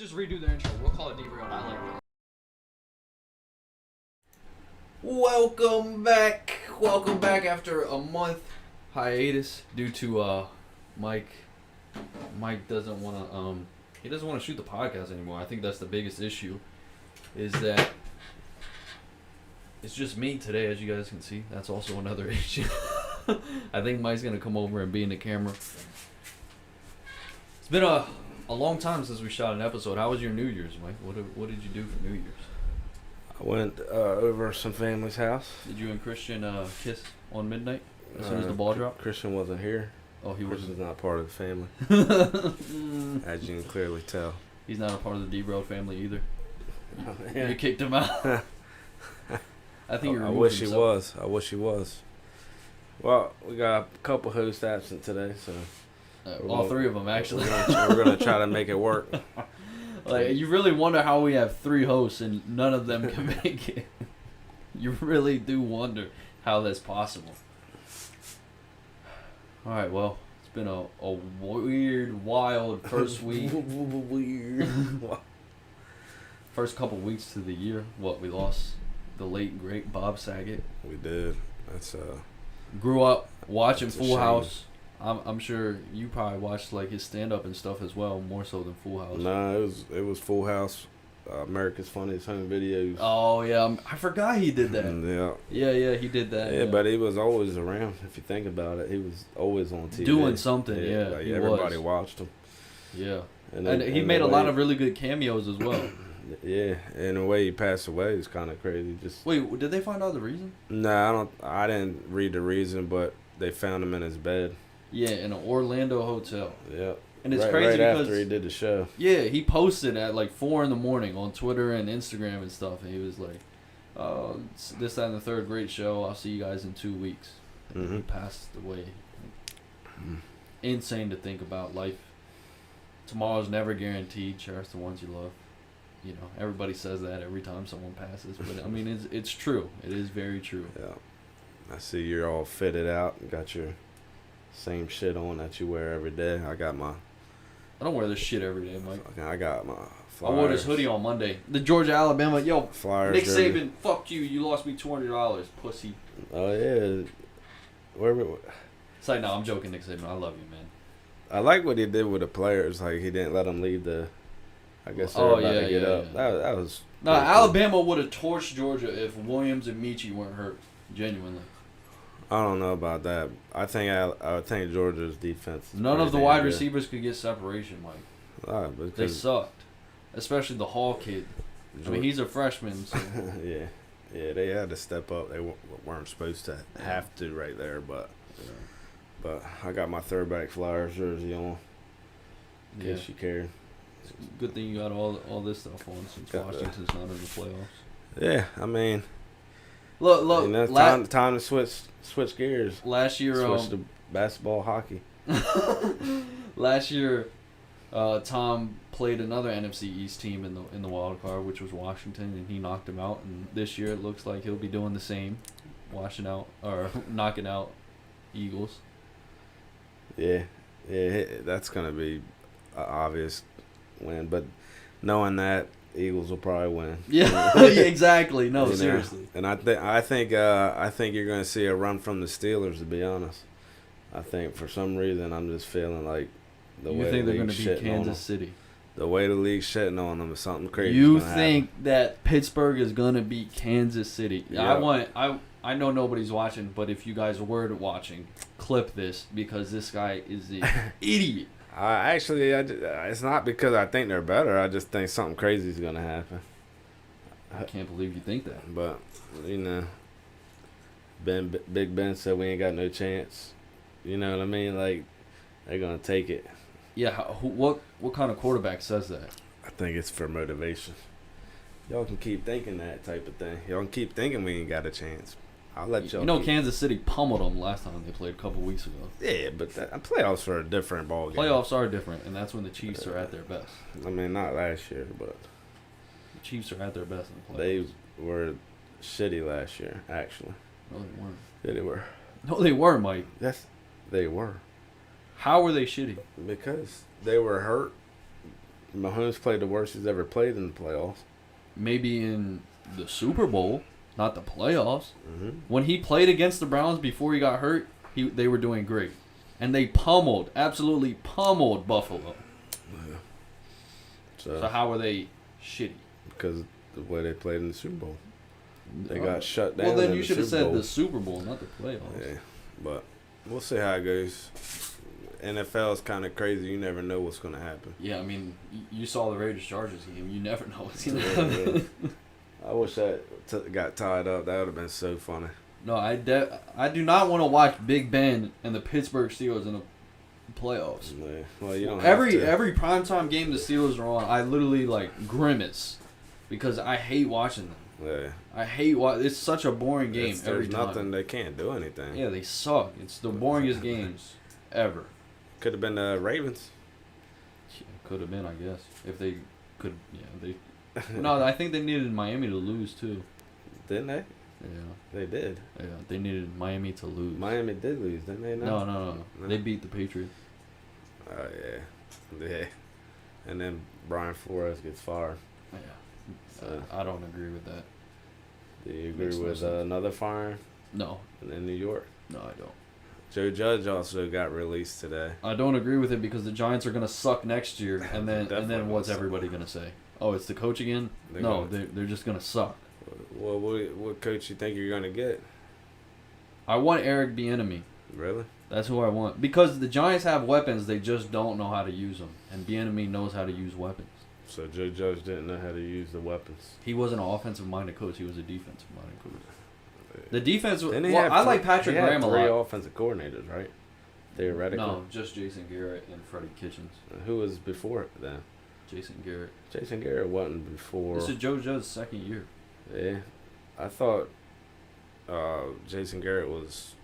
just redo the intro. We'll call it derailed. I like it. Welcome back. Welcome back after a month hiatus due to Mike. Mike doesn't want to he doesn't want to shoot the podcast anymore. I think that's the biggest issue. Is that it's just me today, as you guys can see. That's also another issue. I think Mike's gonna come over and be in the camera. It's been a long time since we shot an episode. How was your New Year's, Mike? What did you do for New Year's? I went over some family's house. Did you and Christian kiss on midnight as soon as the ball dropped? Christian wasn't here. Oh, he Christian's wasn't. not part of the family, as you can clearly tell. He's not a part of the D-Bro family either. Yeah. You kicked him out. I think you're. I wish he was. I wish he was. Well, we got a couple hosts absent today, so all three of them actually. We're gonna try to make it work. Like, you really wonder how we have three hosts and none of them can make it. You really do wonder how that's possible. All right, well, it's been a weird, wild first week. Weird. First couple weeks to the year. What, we lost the late great Bob Saget. We did. That's Grew up watching That's a Full shame. House. I'm sure you probably watched like his stand up and stuff as well, more so than Full House. No, it was Full House, America's Funniest Home Videos. Oh yeah, I forgot he did that. Yeah, He did that. Yeah, but he was always around. If you think about it, he was always on TV doing something. Yeah, like he everybody was. watched him. Yeah, and the- he and made the a lot way- of really good cameos as well. Yeah, and the way he passed away is kind of crazy. Just Wait, did they find out the reason? nah, I didn't read the reason, but they found him in his bed. Yeah, in an Orlando hotel. Yeah, And it's right, crazy right because after he did the show. yeah, he posted at like 4 a.m. on Twitter and Instagram and stuff, and he was like, "This, that, and the third, great show. I'll see you guys in 2 weeks." And he Mhm. passed away. Insane to think about. Life. Tomorrow's never guaranteed. Cherish the ones you love. You know, everybody says that every time someone passes, but I mean, it's true. It is very true. Yeah, I see you're all fitted out. You got your same shit on that you wear every day. I got my. I don't wear this shit every day, Mike. I got my. I wore this hoodie on Monday. The Georgia Alabama. Yo, Flyers. Nick jersey. Saban, fuck you. You lost me $200, pussy. Oh yeah, where? It's like, no, I'm joking, Nick Saban. I love you, man. I like what he did with the players. Like he didn't let them leave the. I guess they were about to get up. Yeah. That was. No, pretty cool. Alabama would have torched Georgia if Williams and Michie weren't hurt. Genuinely. I don't know about that. I think Georgia's defense. is None of pretty the damn wide good. receivers could get separation, Mike. They Because sucked. Especially the Hall kid. I mean, he's a freshman, so. yeah, they had to step up. They weren't supposed to have to right there, but I got my throwback Flyers jersey on. In Yeah. case you care. Good thing you got all this stuff on since Got that. Washington's not in the playoffs. Yeah, I mean, Look, you know, time to switch gears. last year, Switch to basketball, hockey. last year, Tom played another NFC East team in the wild card, which was Washington, and he knocked him out. And this year, it looks like he'll be doing the same, knocking out Eagles. Yeah, that's gonna be an obvious win, but knowing that Eagles will probably win. Yeah, exactly. No, You know? seriously. And I think you're gonna see a run from the Steelers. To be honest, I think for some reason I'm just feeling like the You way think the they're going league's to beat shitting on them. Kansas City? The way the league's shitting on them is something crazy. You gonna think that Pittsburgh is going to beat Kansas City? Yeah. I know nobody's watching, but if you guys were watching, clip this because this guy is an idiot. It's not because I think they're better. I just think something crazy is gonna happen. I can't believe you think that. But you know, Big Ben said we ain't got no chance. You know what I mean? Like they're gonna take it. Yeah, what kind of quarterback says that? I think it's for motivation. Y'all can keep thinking that type of thing. Y'all can keep thinking we ain't got a chance. I'll let y'all. You know, keep- Kansas City pummeled them last time they played a couple weeks ago. Yeah, but playoffs are a different ball game. Playoffs are different, and that's when the Chiefs are at their best. I mean, not last year, but The Chiefs are at their best in the they playoffs. were shitty last year. Actually, No, they weren't. yeah, they were. No, they were, Mike. Yes, they were. How were they shitty? Because they were hurt. Mahomes played the worst he's ever played in the playoffs. Maybe in the Super Bowl, not the playoffs. Mm-hmm. When he played against the Browns before he got hurt, they were doing great. And they absolutely pummeled Buffalo. Yeah. So how were they shitty? Because the way they played in the Super Bowl. They got shut down. Well, then you should have said the Super Bowl, not the playoffs. Yeah, but we'll see how it goes. NFL is kind of crazy. You never know what's going to happen. Yeah, I mean, you saw the Raiders-Chargers game. You never know what's going to happen. I wish that got tied up. That would have been so funny. No, I do not want to watch Big Ben and the Pittsburgh Steelers in the playoffs. Yeah. Well, you don't every have to. every primetime game the Steelers are on, I literally like grimace because I hate watching them. Yeah. I hate it's such a boring game every There's time. nothing. They can't do anything. Yeah, they suck. It's the boringest games ever. Could have been the Ravens. Could have been, I guess, if they could. Yeah, they. No, I think they needed Miami to lose too. Didn't they? Yeah. They did. Yeah, they needed Miami to lose. Miami did lose, didn't they? No. They beat the Patriots. Oh yeah. And then Brian Flores gets fired. Yeah. So, I don't agree with that. do you agree Makes no with sense. Another firing No. in New York? No, I don't. Joe Judge also got released today. I don't agree with it because the Giants are gonna suck next year, and then Definitely what's gonna suck. everybody gonna say? Oh, it's the coach again? They're just gonna suck. Well, what coach you think you're gonna get? I want Eric Bieniemy. Really? That's who I want because the Giants have weapons. They just don't know how to use them, and Bieniemy knows how to use weapons. So Joe Judge didn't know how to use the weapons. He wasn't an offensive-minded coach. He was a defensive-minded coach. The defense. Didn't he Well, have I like Patrick he had Graham a three lot. offensive coordinators, right? Theoretically. No, just Jason Garrett and Freddie Kitchens. Who was before it then? Jason Garrett. Jason Garrett wasn't before. This is Joe Judge's second year. Yeah, I thought Jason Garrett was.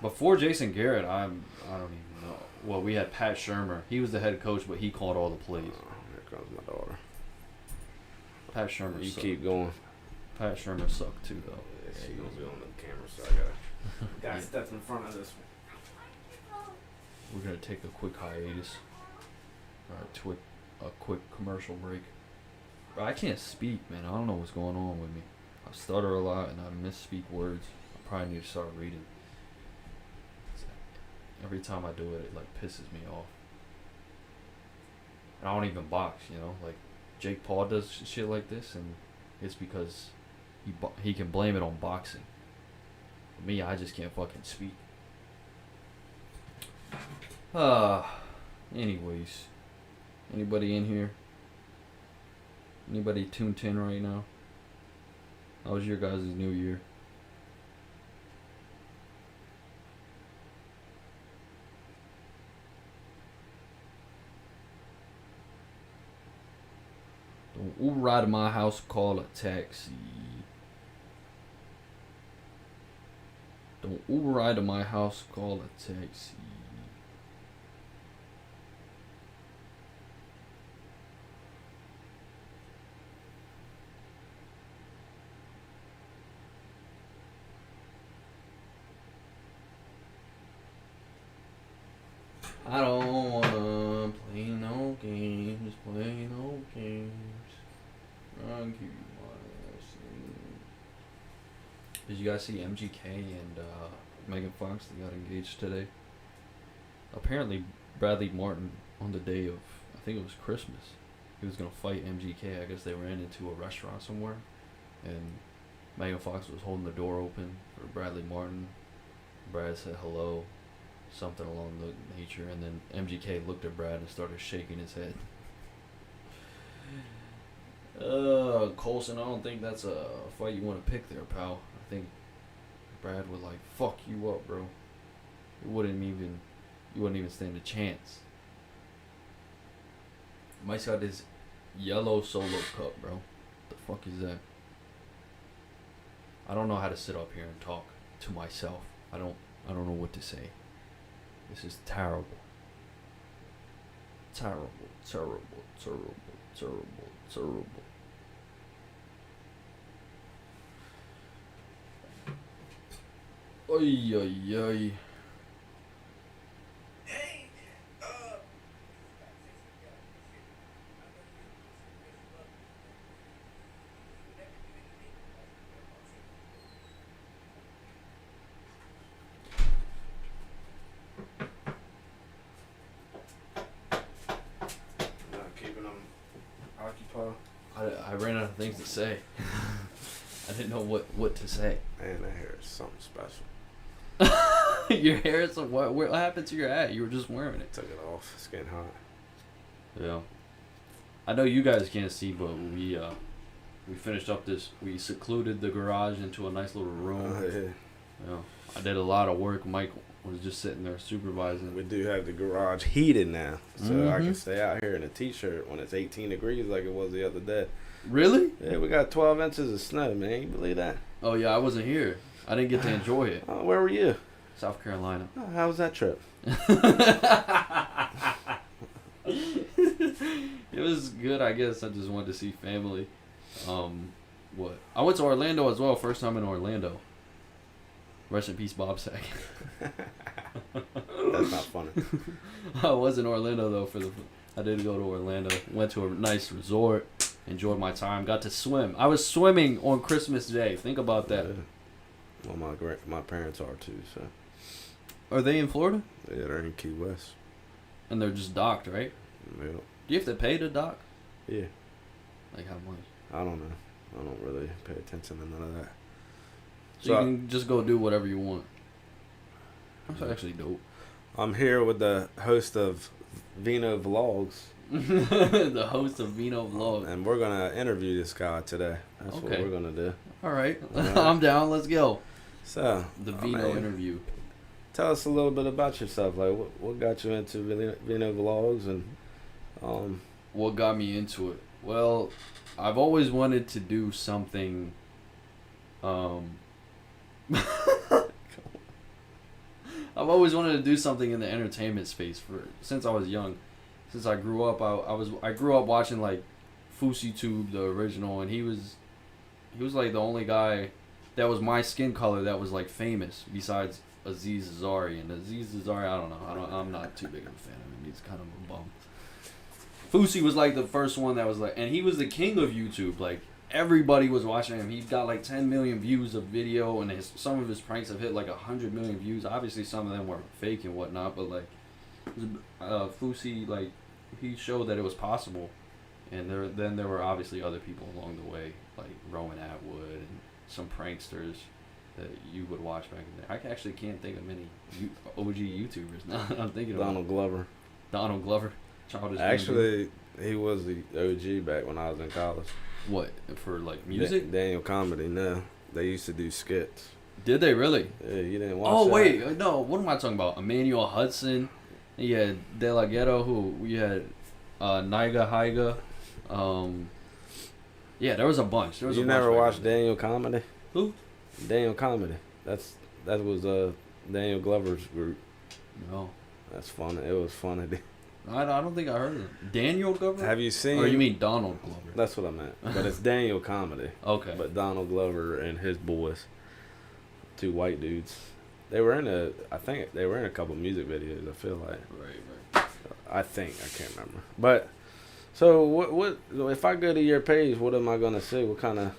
Before Jason Garrett, I don't even know. Well, we had Pat Shermer. He was the head coach, but he called all the plays. Here comes my daughter. Pat Shermer. You sucked. keep going. Pat Shermer sucked too, though. Yeah, she gonna be on the camera, so I gotta step in front of this one. We're gonna take a quick hiatus. A quick commercial break. Bro, I can't speak, man. I don't know what's going on with me. I stutter a lot and I misspeak words. I probably need to start reading. Every time I do it, it like pisses me off. And I don't even box, you know. Like Jake Paul does shit like this, and it's because he can blame it on boxing. For me, I just can't fucking speak. Anyways, anybody in here? Anybody tuned in right now? How was your guys' new year? Don't ride to my house, call a taxi. Don't ride to my house, call a taxi. I don't wanna play no games, play no games. I'll give you my ass in. Did you guys see MGK and Megan Fox? They got engaged today. Apparently, Bradley Martin on the day of, I think it was Christmas, he was gonna fight MGK. I guess they ran into a restaurant somewhere, and Megan Fox was holding the door open for Bradley Martin. Brad said hello, something along the nature, and then MGK looked at Brad and started shaking his head. Coulson, I don't think that's a fight you want to pick there, pal. I think Brad would like fuck you up, bro. You wouldn't even stand a chance. Mike's got this yellow solo cup, bro. The fuck is that? I don't know how to sit up here and talk to myself. I don't know what to say. This is terrible. Terrible, terrible, terrible, terrible, terrible. Oy, oy, oy. I ran out of things to say. I didn't know what to say. Man, that hair is something special. Your hair is what happened to your hat? You were just wearing it. Took it off. It's getting hot. Yeah. I know you guys can't see, but we finished up we secluded the garage into a nice little room. Yeah. I did a lot of work. Mike was just sitting there supervising. We do have the garage heated now, so I can stay out here in a t-shirt when it's 18 degrees like it was the other day. Really? Yeah, we got 12 inches of snow, man. You believe that? Oh yeah, I wasn't here. I didn't get to enjoy it. Oh, where were you? South Carolina. Oh, how was that trip? It was good, I guess. I just wanted to see family. What? I went to Orlando as well. First time in Orlando. Rest in peace, Bob Saget. That's not funny. I was in Orlando though I did go to Orlando. Went to a nice resort. Enjoyed my time. Got to swim. I was swimming on Christmas Day. Think about that. Yeah. Well, my parents are too. So. Are they in Florida? Yeah, they're in Key West. And they're just docked, right? Yeah. Do you have to pay to dock? Yeah. Like how much? I don't know. I don't really pay attention to none of that. So you can just go do whatever you want. That's actually dope. I'm here with the host of Vino Vlogs. The host of Vino Vlogs. And we're going to interview this guy today. That's what we're going to do. All right. I'm down. Let's go. So, the Vino interview. Tell us a little bit about yourself. Like, what got you into Vino Vlogs and what got me into it? Well, I've always wanted to do something I've always wanted to do something in the entertainment space since I was young. Since I grew up, I grew up watching like FouseyTube, the original, and he was like the only guy that was my skin color that was like famous besides Aziz Ansari. And Aziz Ansari, I don't know. I'm not too big of a fan of him. He's kind of a bum. Fousey was like the first one that was like, and he was the king of YouTube. Like everybody was watching him. He got like 10 million views of video, and some of his pranks have hit like 100 million views. Obviously, some of them were fake and whatnot, but like Fousey, like he showed that it was possible. And there were obviously other people along the way, like Roman Atwood and some pranksters that you would watch back in the day. I actually can't think of many OG YouTubers now. I'm thinking of Donald Glover. Donald Glover. Actually, he was the OG back when I was in college. What, for like music? Daniel Comedy, no. They used to do skits. Did they really? Yeah, you didn't watch that? Wait, no, what am I talking about? Emmanuel Hudson. You had De La Ghetto, who you had Niga Higa. Yeah, there was a bunch. You never watched Daniel Comedy? Who? Daniel Comedy. That was Daniel Glover's group. No. That's funny. It was funny. I don't think I heard of it. Daniel Glover? Have you seen? Or you mean Donald Glover? That's what I meant. But it's Daniel Comedy. Okay. But Donald Glover and his boys, two white dudes, they were in a couple music videos. I feel like. Right. I think I can't remember. But so what if I go to your page? What am I gonna see? What kind of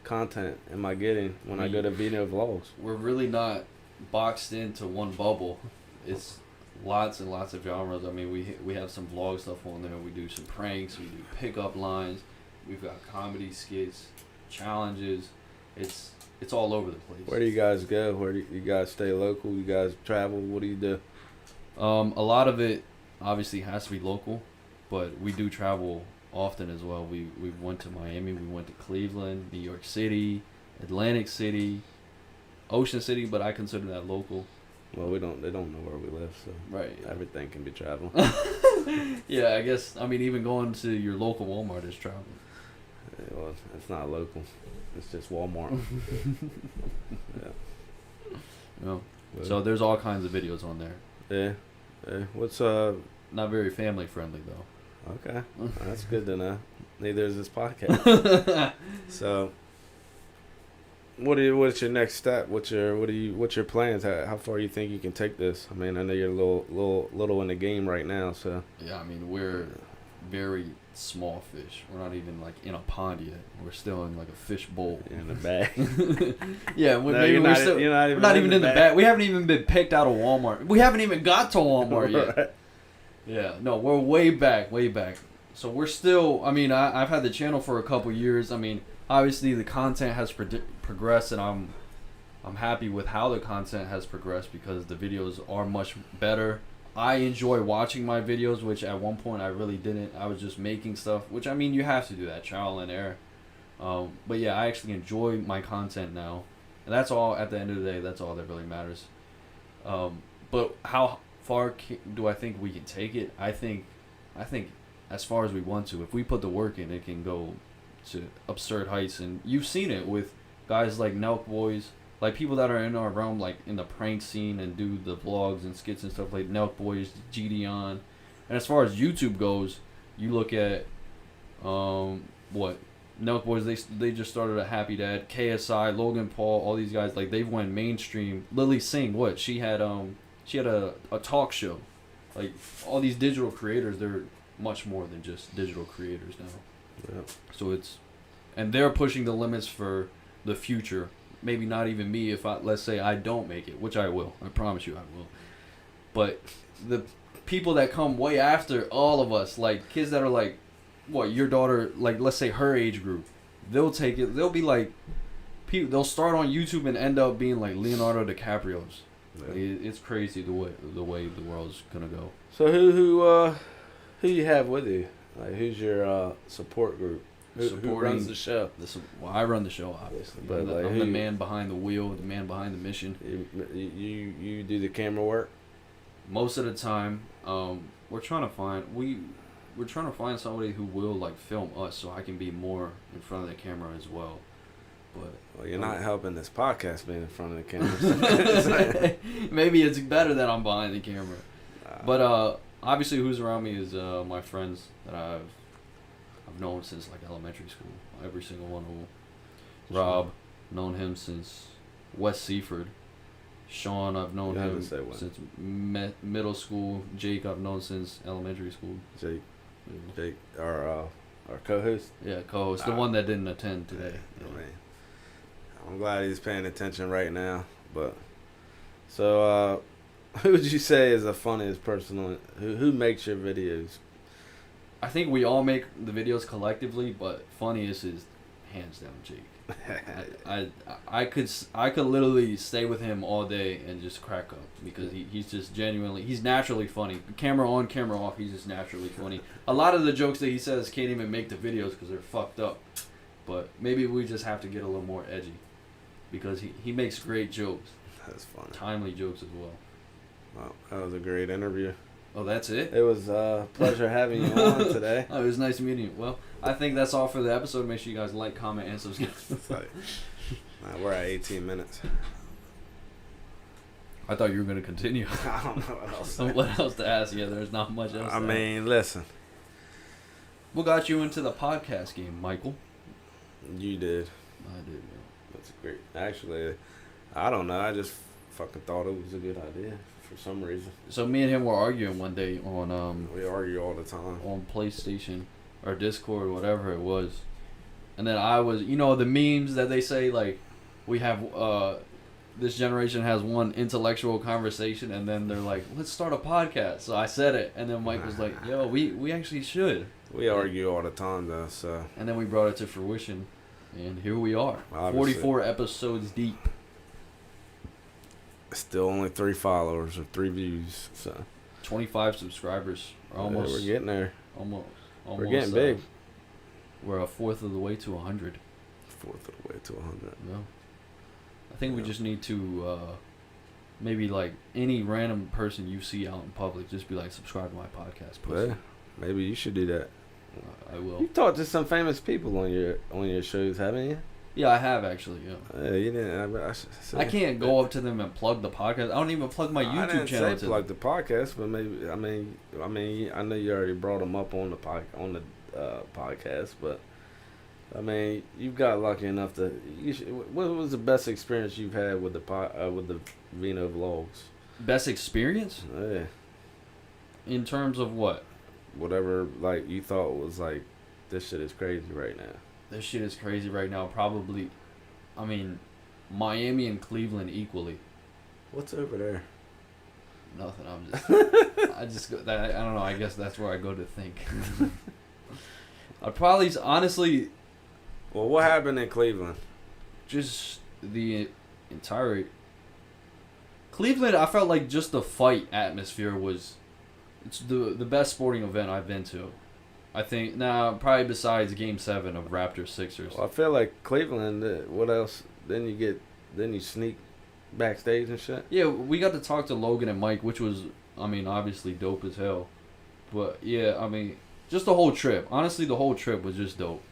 content am I getting when I go to Vino Vlogs? We're really not boxed into one bubble. It's lots and lots of genres. I mean, we have some vlog stuff on there. We do some pranks. We do pickup lines. We've got comedy skits, challenges. It's all over the place. Where do you guys go? Where do you guys stay local? You guys travel? What do you do? A lot of it obviously has to be local, but we do travel often as well. We went to Miami. We went to Cleveland, New York City, Atlantic City, Ocean City, but I consider that local. Well, they don't know where we live, so right. Everything can be travel. Yeah, I guess. I mean, even going to your local Walmart is travel. Yeah, well, it's not local. It's just Walmart. Yeah. No. So there's all kinds of videos on there. Yeah. What's not very family friendly though. Okay. That's good to know. Neither is this podcast. So what's your next step? What's your plans? How far you think you can take this? I mean, I know you're a little in the game right now, so. Yeah, I mean, we're very small fish. We're not even like in a pond yet. We're still in like a fish bowl. In the bag. Yeah, we're not even in the bag. We haven't even been picked out of Walmart. We haven't even got to Walmart yet. Right. Yeah, no, we're way back. So we're still. I mean, I've had the channel for a couple years. I mean, obviously the content has progressed, and I'm happy with how the content has progressed because the videos are much better. I enjoy watching my videos, which at one point I really didn't. I was just making stuff, which I mean, you have to do that, trial and error. But yeah, I actually enjoy my content now, and that's all. At the end of the day, that's all that really matters. But how far do I think we can take it? I think as far as we want to. If we put the work in, it can go to absurd heights, and you've seen it with guys like Nelk Boys, like people that are in our realm, like in the prank scene and do the vlogs and skits and stuff, like Nelk Boys, GDon. And as far as YouTube goes, you look at what Nelk Boys, they just started a Happy Dad, KSI, Logan Paul, all these guys, like they've went mainstream. Lily Singh, what she had a talk show. Like all these digital creators, they're much more than just digital creators now. Yeah. So and they're pushing the limits for the future. Maybe not even me if let's say I don't make it, which I will. I promise you I will. But the people that come way after all of us, like kids that are like, what, your daughter, like let's say her age group, they'll take it. They'll be like, they'll start on YouTube and end up being like Leonardo DiCaprio's. Yeah. Like, it's crazy the way the world's gonna go. So who you have with you? Like who's your support group? Who runs the show? Well, I run the show, obviously. But I'm the man behind the wheel, the man behind the mission. You do the camera work? Most of the time, we're trying to find somebody who will like film us, so I can be more in front of the camera as well. But well, you're not helping this podcast being in front of the camera. Maybe it's better that I'm behind the camera. But obviously, who's around me is my friends that I've known since like elementary school. Every single one of them. Rob, known him since West Seaford. Sean, I've known him since middle school. Jake, I've known since elementary school. Jake, our co-host. Yeah, co-host, the one that didn't attend today. Yeah. I mean, I'm glad he's paying attention right now. But so, who would you say is the funniest person on it? Who makes your videos? I think we all make the videos collectively, but funniest is hands down Jake. I could literally stay with him all day and just crack up because he's just he's naturally funny. Camera on, camera off, he's just naturally funny. A lot of the jokes that he says can't even make the videos because they're fucked up. But maybe we just have to get a little more edgy because he makes great jokes. That's funny. Timely jokes as well. Well, that was a great interview. Oh, that's it? It was a pleasure having you on today. Oh, it was nice meeting you. Well, I think that's all for the episode. Make sure you guys like, comment, and subscribe. We're at 18 minutes. I thought you were going to continue. I don't know what else. What else to ask? Yeah, there's not much else. I mean, listen. What got you into the podcast game, Michael? You did. I did, man. That's great. Actually, I don't know. I just fucking thought it was a good idea for some reason. So me and him were arguing one day on we argue all the time on PlayStation or Discord or whatever it was, and then I was, the memes that they say like we have this generation has one intellectual conversation, and then they're like, let's start a podcast. So I said it, and then Mike was like, yo, we actually should. We argue all the time though, so. And then we brought it to fruition, and here we are, obviously. 44 episodes deep. Still only 3 followers or 3 views, so 25 subscribers. Almost. We're getting there. Almost. We're getting big. We're a fourth of the way to 100. Fourth of the way to 100. Yeah. I think we just need to maybe like any random person you see out in public, just be like, subscribe to my podcast. Pussy. Yeah, maybe you should do that. I will. You talked to some famous people on your shows, haven't you? Yeah, I have actually. Yeah. You didn't. I can't go up to them and plug the podcast. I don't even plug my YouTube I didn't channel. Say plug the podcast, but maybe I mean I know you already brought them up on the podcast, but I mean you've got lucky enough to. What was the best experience you've had with the Vino vlogs? Best experience? Yeah. In terms of what? Whatever like you thought was like, this shit is crazy right now. This shit is crazy right now. Probably, I mean, Miami and Cleveland equally. What's over there? Nothing. I don't know. I guess that's where I go to think. I'd probably honestly Well, what happened in Cleveland? just the entire Cleveland. I felt like just the fight atmosphere was it's the best sporting event I've been to. I think probably besides Game 7 of Raptors Sixers. Well, I feel like Cleveland. What else? Then you sneak backstage and shit. Yeah, we got to talk to Logan and Mike, which was, I mean, obviously dope as hell. But yeah, I mean, just the whole trip. Honestly, the whole trip was just dope.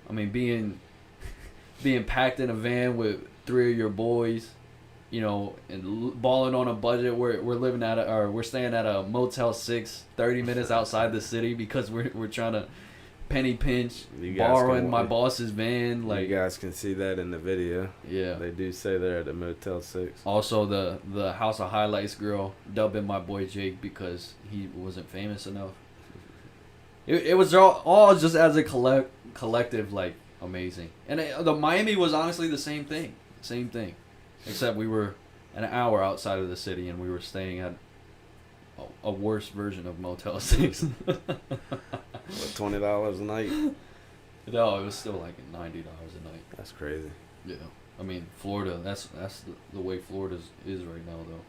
I mean, being packed in a van with 3 of your boys, you know, and balling on a budget. We're staying at a Motel 6, 30 minutes outside the city because we're trying to penny pinch, borrowing my boss's van. Like, you guys can see that in the video. Yeah, they do say they're at the Motel 6. Also, the House of Highlights girl dubbing my boy Jake because he wasn't famous enough. It was all just as a collective, like, amazing. And the Miami was honestly the same thing, except we were an hour outside of the city and we were staying at a worse version of Motel 6. What, $20 a night? No, it was still like $90 a night. That's crazy. Yeah, I mean, Florida. That's the way Florida is right now, though.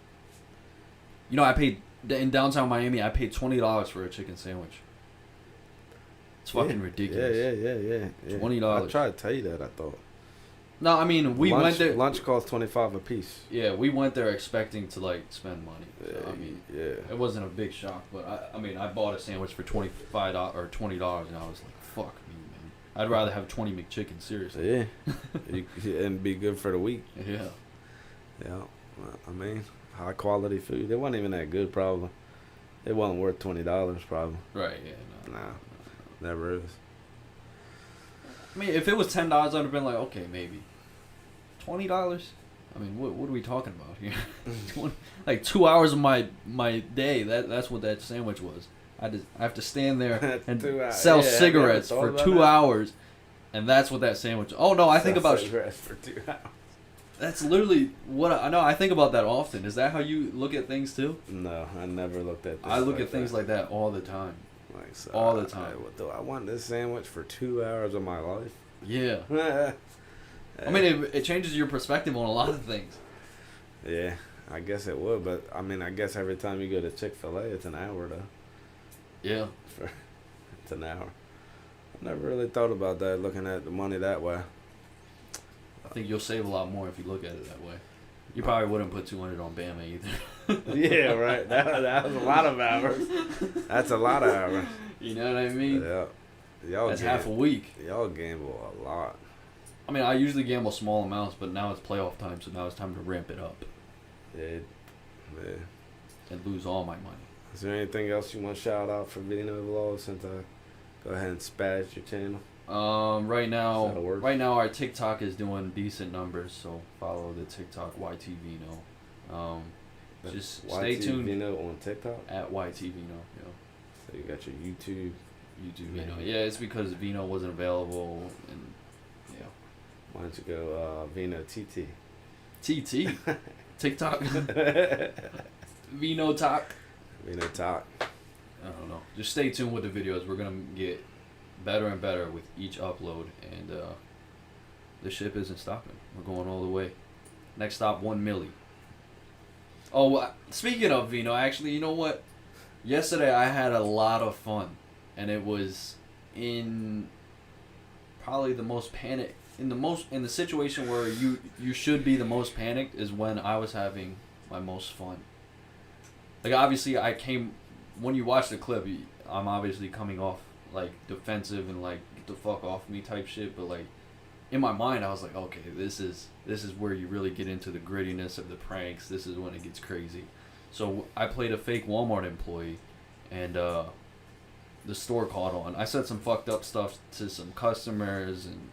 You know, I paid in downtown Miami. I paid $20 for a chicken sandwich. It's fucking ridiculous. Yeah. $20. I tried to tell you that. I thought. No, I mean we went there. Lunch cost $25 a piece. Yeah, we went there expecting to like spend money. So, I mean, yeah, it wasn't a big shock, but I mean, I bought a sandwich for $25 or $20, and I was like, "Fuck me, man! I'd rather have 20 McChicken, seriously." Yeah, and be good for the week. Yeah. Yeah, I mean, high quality food. It wasn't even that good, probably. It wasn't worth $20, probably. Right. Yeah. Nah, never is. I mean, if it was $10, I'd have been like, okay, maybe. $20? I mean, what are we talking about here? Like 2 hours of my day. That's what that sandwich was. I have to stand there and sell cigarettes for 2 hours, and that's what that sandwich. Oh no, I think about cigarettes for 2 hours. That's literally what I know. I think about that often. Is that how you look at things too? No, I never looked at. I look at things like that all the time. Like, so all the time. I want this sandwich for 2 hours of my life. Yeah. I mean, it changes your perspective on a lot of things. Yeah, I guess it would, but I mean, I guess every time you go to Chick-fil-A, it's an hour though. Yeah. It's an hour. I never really thought about that, looking at the money that way. I think you'll save a lot more if you look at it that way. You probably wouldn't put 200 on Bama either. Yeah, right. That was a lot of hours. That's a lot of hours. You know what I mean? Yeah. That's half a week. Y'all gamble a lot. I mean, I usually gamble small amounts, but now it's playoff time, so now it's time to ramp it up. Yeah. And lose all my money. Is there anything else you want to shout out for Vino Vlogs since I go ahead and spaz your channel? Right now our TikTok is doing decent numbers, so follow the TikTok YT Vino. Just stay tuned. Vino on TikTok? At YT Vino, yeah. So you got your YouTube Vino. Yeah, it's because Vino wasn't available, and yeah. Why don't you go Vino TT? TT? TikTok? Vino Talk? Vino Talk. I don't know. Just stay tuned with the videos. We're going to get better and better with each upload, and the ship isn't stopping. We're going all the way. Next stop, 1 milli. Oh, speaking of Vino, actually, you know what? Yesterday I had a lot of fun, and it was in probably the most panic in the situation where you should be the most panicked is when I was having my most fun. Like, obviously when you watch the clip, I'm obviously coming off like defensive and like get the fuck off me type shit, but like in my mind I was like, okay, this is where you really get into the grittiness of the pranks. This is when it gets crazy. So I played a fake Walmart employee, and the store caught on. I said some fucked up stuff to some customers, and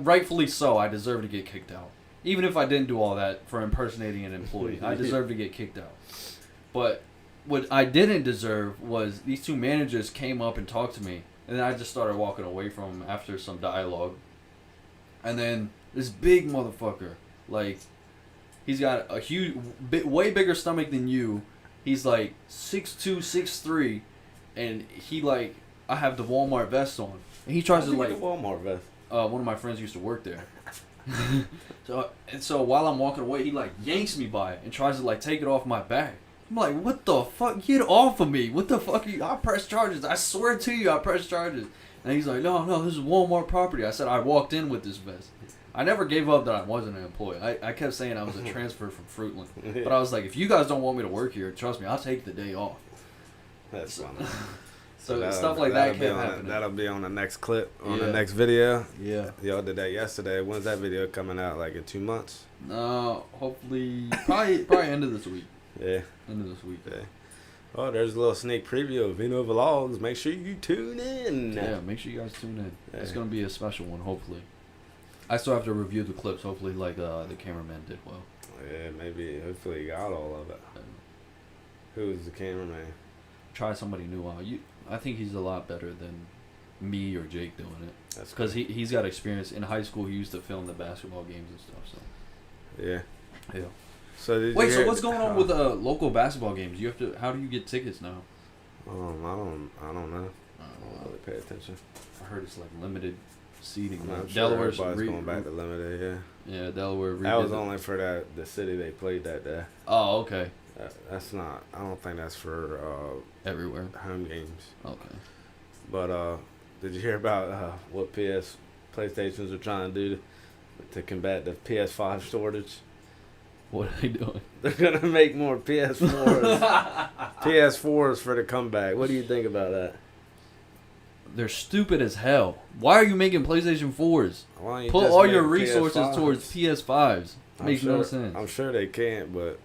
rightfully so, I deserve to get kicked out. Even if I didn't do all that for impersonating an employee, I deserve to get kicked out. But what I didn't deserve was these two managers came up and talked to me, and then I just started walking away from them after some dialogue. And then this big motherfucker, like, he's got a huge, way bigger stomach than you. He's like 6'2", 6'3", and he like I have the Walmart vest on, and he tries to like. A Walmart vest. One of my friends used to work there. So while I'm walking away, he like yanks me by it and tries to like take it off my back. I'm like, what the fuck? Get off of me! What the fuck? I press charges. I swear to you, I press charges. And he's like, no, this is Walmart property. I said I walked in with this vest. I never gave up that I wasn't an employee. I kept saying I was a transfer from Fruitland, but I was like, if you guys don't want me to work here, trust me, I'll take the day off. That's funny. So stuff like that kept happening. That'll be on the next clip, on the next video. Yeah. Y'all did that yesterday. When's that video coming out? Like in 2 months? Hopefully, probably end of this week. Yeah. End of this week. Yeah. Oh, there's a little sneak preview of Vino Vlogs. Make sure you tune in. Yeah, make sure you guys tune in. Yeah. It's going to be a special one, hopefully. I still have to review the clips. Hopefully, like the cameraman did well. Yeah, maybe. Hopefully you got all of it. Who's the cameraman? Try somebody new out. I think he's a lot better than me or Jake doing it. That's because he's got experience. In high school, he used to film the basketball games and stuff. So yeah. So so what's going on with local basketball games? You have to. How do you get tickets now? I don't know. I don't really pay attention. I heard it's like limited seating. I'm Delaware's sure everybody's going back to limited. Yeah. Yeah, Delaware. That was only for the city they played that day. Oh, okay. That's not. I don't think that's for everywhere home games. Okay. But did you hear about what PlayStations are trying to do to combat the PS5 shortage? What are they doing? They're gonna make more PS4s. PS4s for the comeback. What do you think about that? They're stupid as hell. Why are you making PlayStation 4s? Why don't you put just all make your resources PS5s? towards PS5s. Makes no sense. I'm sure they can't, but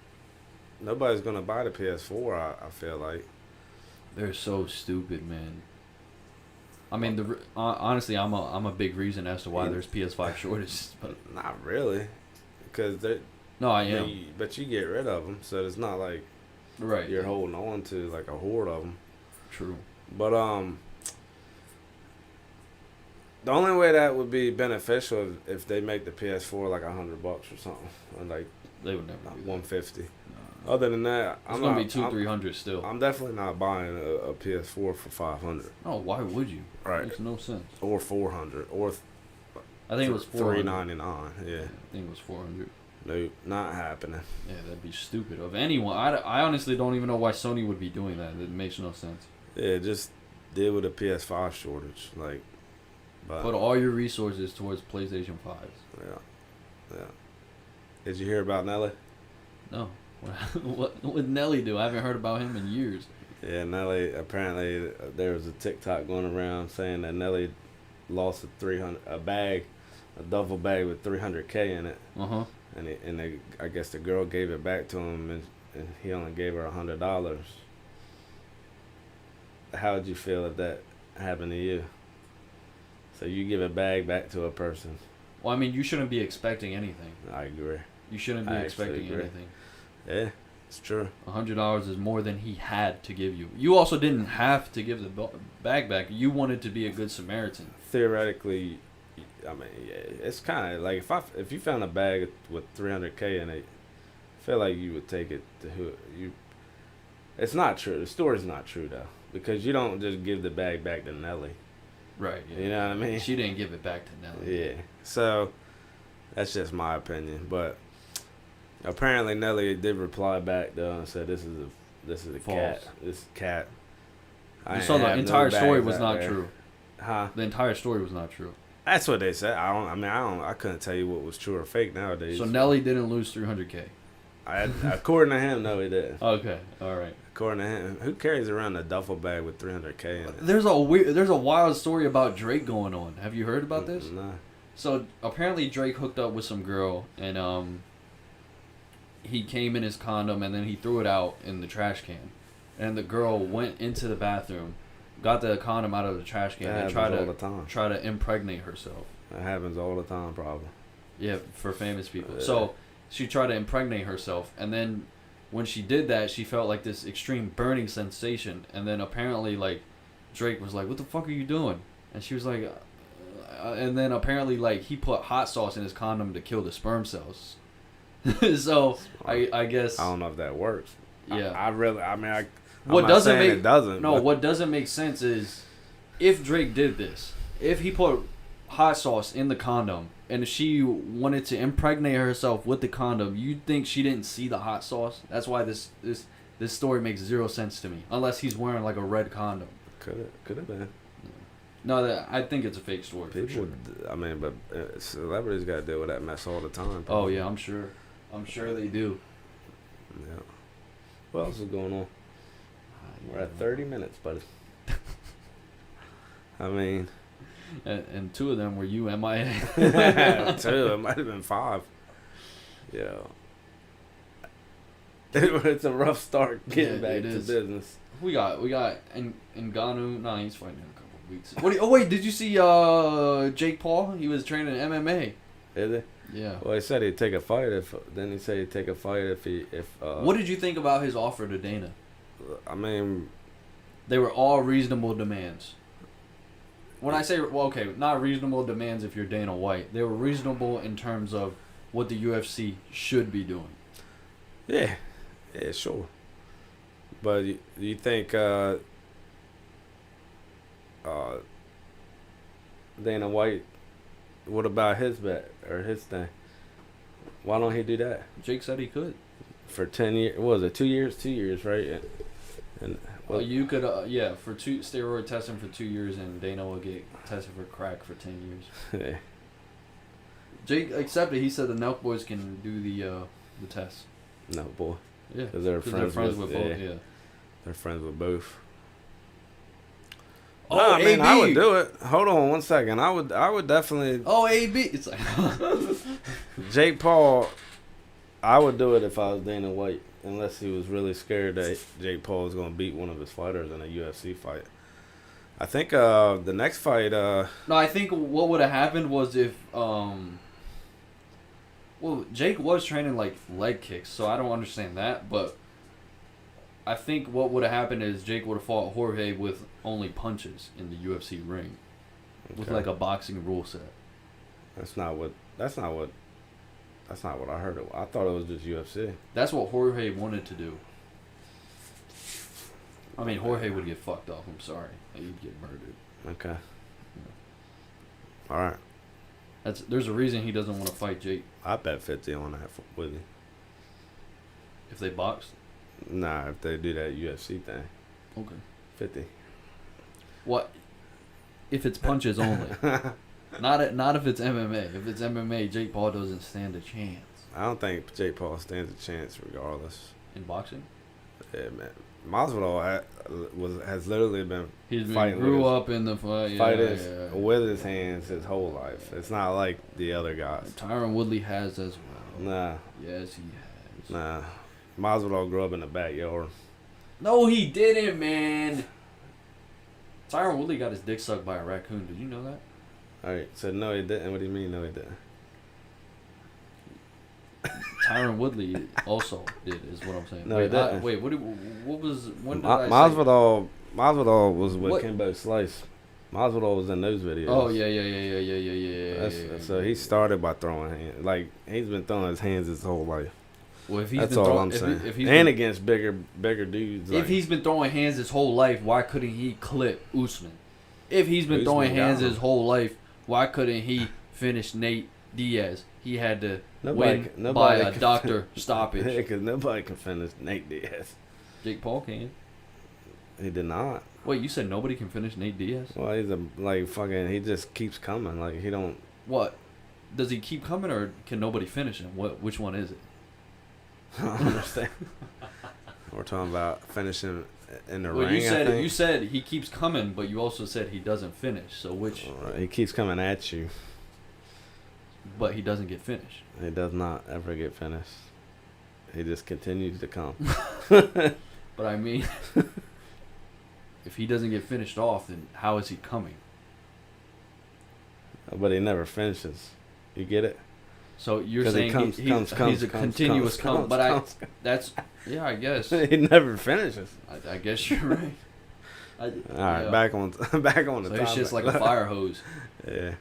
nobody's gonna buy the PS4. I feel like they're so stupid, man. I mean, honestly, I'm a big reason as to why there's PS5 shortages. But not really, because they. No, I am. But you get rid of them, so it's not like you're holding on to like a horde of them. True. But the only way that would be beneficial is if they make the PS4 like $100 or something, or like they would never do $150. No. Other than that, it's gonna be $200-$300 still. I'm definitely not buying a PS4 for $500. Oh, why would you? Right. Makes no sense. Or $400 or. I think it was $400. $399. Yeah. I think it was $400. Nope, not happening. Yeah, that'd be stupid of anyone. I honestly don't even know why Sony would be doing that. It makes no sense. Yeah, just deal with a PS5 shortage, like. But put all your resources towards PlayStation 5s. Yeah. Did you hear about Nelly? No. What would Nelly do? I haven't heard about him in years. Yeah, Nelly. Apparently, there was a TikTok going around saying that Nelly lost a duffel bag with $300K in it. And I guess the girl gave it back to him, and he only gave her $100. How would you feel if that happened to you? So you give a bag back to a person. Well, I mean, you shouldn't be expecting anything. I agree. You shouldn't be expecting anything. Yeah, it's true. $100 is more than he had to give you. You also didn't have to give the bag back. You wanted to be a good Samaritan. Theoretically, I mean, yeah, it's kind of like if you found a bag with $300K in it, I feel like you would take it to who you. It's not true. The story's not true though, because you don't just give the bag back to Nelly. Right. Yeah. You know what I mean? She didn't give it back to Nelly. Yeah. So that's just my opinion, but apparently Nelly did reply back though and said this is a false cat. This is cat. So the entire story was not true. Huh? The entire story was not true. That's what they said. I couldn't tell you what was true or fake nowadays. So Nelly didn't lose $300K. According to him, no, he didn't. Okay, all right. According to him, who carries around a duffel bag with $300K in it? There's a wild story about Drake going on. Have you heard about this? No. So apparently Drake hooked up with some girl, and he came in his condom, and then he threw it out in the trash can, and the girl went into the bathroom, got the condom out of the trash can, and tried to impregnate herself. That happens all the time, probably. Yeah, for famous people. So she tried to impregnate herself, and then when she did that, she felt like this extreme burning sensation, and then apparently like Drake was like, "What the fuck are you doing?" And she was like, and then apparently like he put hot sauce in his condom to kill the sperm cells. So I guess I don't know if that works. Yeah, I really, I mean, what doesn't make it doesn't. No, what doesn't make sense is if Drake did this, if he put hot sauce in the condom and she wanted to impregnate herself with the condom, you think she didn't see the hot sauce? That's why this story makes zero sense to me. Unless he's wearing like a red condom. Could have been. No, I think it's a fake story. People, for sure. I mean, but celebrities got to deal with that mess all the time. Oh yeah, I'm sure they do. Yeah. What else is going on? We're at 30 minutes, buddy. I mean, and 2 of them were you, MIA. 2. It might have been 5. Yeah. It's a rough start getting back to business. We got Ngannou. Nah, he's fighting in a couple of weeks. Wait, did you see Jake Paul? He was training MMA. Is he? Yeah. Well, he said he'd take a fight if. Then he said he'd take a fight if. What did you think about his offer to Dana? I mean, they were all reasonable demands. When I say, well, okay, not reasonable demands if you're Dana White. They were reasonable in terms of what the UFC should be doing. Yeah, sure. But you think Dana White, what about his bet or his thing? Why don't he do that? Jake said he could. For 10 years, what was it 2 years? 2 years, right? And well, you could, for steroid testing for 2 years, and Dana will get tested for crack for 10 years. Yeah. Jake accepted. He said the Nelk boys can do the test. No, boy. Yeah, because they're friends with both. Yeah, they're friends with both. Oh, no, I mean, AB. I would do it. Hold on 1 second. I would definitely. Oh, AB. It's like Jake Paul. I would do it if I was Dana White, unless he was really scared that Jake Paul was going to beat one of his fighters in a UFC fight. I think the next fight. No, I think what would have happened was if well, Jake was training like leg kicks, so I don't understand that. But I think what would have happened is Jake would have fought Jorge with only punches in the UFC ring, with like a boxing rule set. That's not what I heard. I thought it was just UFC. That's what Jorge wanted to do. I mean, Jorge would get fucked up. I'm sorry, he'd get murdered. Okay. Yeah. All right. There's a reason he doesn't want to fight Jake. I bet 50 on that with him. If they box? Nah, if they do that UFC thing. Okay. 50. What? If it's punches only. Not if it's MMA. If it's MMA, Jake Paul doesn't stand a chance. I don't think Jake Paul stands a chance regardless. In boxing? Yeah, man. Masvidal has literally been fighting. Grew up in the fight. With his hands his whole life. It's not like the other guys. Tyron Woodley has as well. Nah. Yes, he has. Nah. Masvidal grew up in the backyard. No, he didn't, man. Tyron Woodley got his dick sucked by a raccoon. Did you know that? All right. So no, he didn't. What do you mean? No, he didn't. Tyron Woodley also did, is what I'm saying. No, he didn't. What was? When did I say? Masvidal was with Kimbo Slice. Masvidal was in those videos. Oh yeah. So he started by throwing hands. Like he's been throwing his hands his whole life. Well, if he's that's been all I'm saying. Against bigger dudes. If he's been throwing hands his whole life, why couldn't he clip Usman? If he's been throwing hands his whole life, why couldn't he finish Nate Diaz? He had to win by a doctor stoppage. Because nobody can finish Nate Diaz. Jake Paul can. He did not. Wait, you said nobody can finish Nate Diaz? Well, he just keeps coming. Like, he don't... What? Does he keep coming or can nobody finish him? Which one is it? I don't understand. We're talking about finishing in the ring, you said he keeps coming, but you also said he doesn't finish. So which... He keeps coming at you. But he doesn't get finished. He does not ever get finished. He just continues to come. But I mean, if he doesn't get finished off, then how is he coming? But he never finishes. You get it? So you're saying he's a continuous come. That's yeah, I guess. He never finishes. I guess you're right. All right, back on the topic. So it's just like a fire hose. Yeah,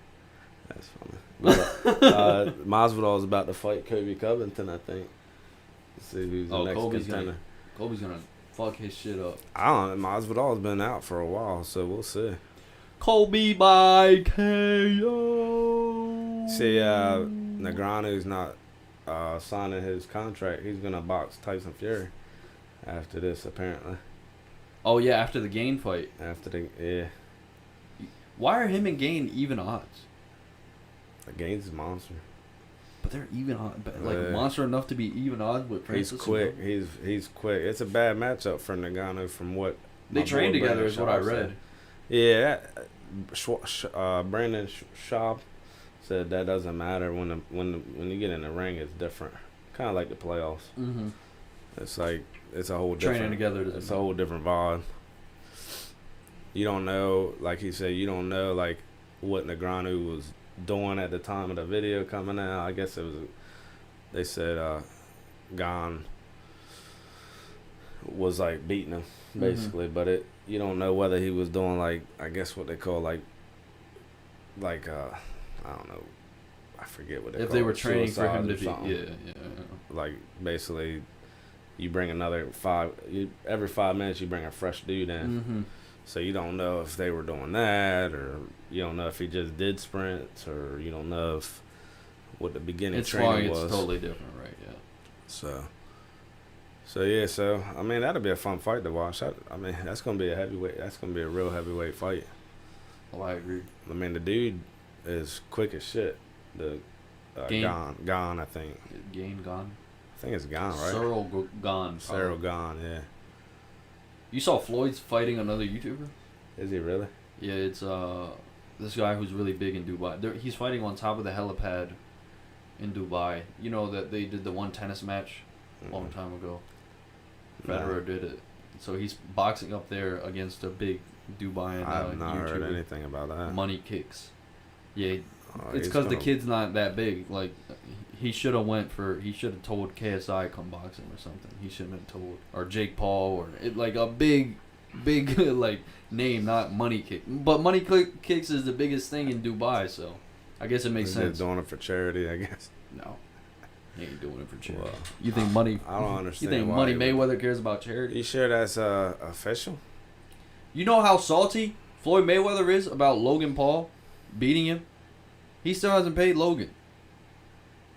that's funny. Masvidal is about to fight Kobe Covington, I think. Let's see who's the next contender. Kobe's gonna fuck his shit up. I don't know. Masvidal's been out for a while, so we'll see. Kobe by KO. See, Negreanu's not signing his contract. He's gonna box Tyson Fury after this, apparently. Oh yeah, after the Gain fight. Yeah. Why are him and Gain even odds? The Gain's a monster. But they're even odds, like monster enough to be even odds with Francis. He's quick. He's quick. It's a bad matchup for Ngannou from what they train together, is what I read. Yeah, Brandon Schaub said that doesn't matter when you get in the ring, it's different. Kind of like the playoffs. Mm-hmm. It's like it's a whole different. Training together. It's a whole different vibe. You don't know, like he said, you don't know like what Negreanu was doing at the time of the video coming out. I guess it was. They said Gon was like beating him basically, but you don't know whether he was doing like I guess what they call like I don't know, I forget what they call it. If they were training for him to be yeah. Like basically, you bring another every 5 minutes you bring a fresh dude in. Mm-hmm. So you don't know if they were doing that, or you don't know if he just did sprints, or you don't know if what the beginning training was. It's totally different, right? Yeah. So yeah, I mean that'll be a fun fight to watch. I mean that's gonna be a heavyweight. That's gonna be a real heavyweight fight. Oh, I agree. I mean the dude is quick as shit. The Gon, I think. Gon. I think it's Gon, right? Cyril Gon. Cyril Gon, yeah. You saw Floyd's fighting another YouTuber? Is he really? Yeah, it's this guy who's really big in Dubai. He's fighting on top of the helipad in Dubai. You know that they did the one tennis match a long time ago. Federer did it. So he's boxing up there against a big Dubai. I've not YouTuber. heard anything about that. Money Kicks. Yeah, it's because the kid's not that big. Like he should have told KSI come boxing or something. He shouldn't have told or Jake Paul or like a big like name, not Money Kick. But Money Kicks is the biggest thing in Dubai, so I guess it makes sense. He's doing it for charity, I guess. No, he ain't doing it for charity. Well, You think Money? I don't understand. You think Money Mayweather cares about charity? You sure that's official? You know how salty Floyd Mayweather is about Logan Paul beating him? He still hasn't paid Logan.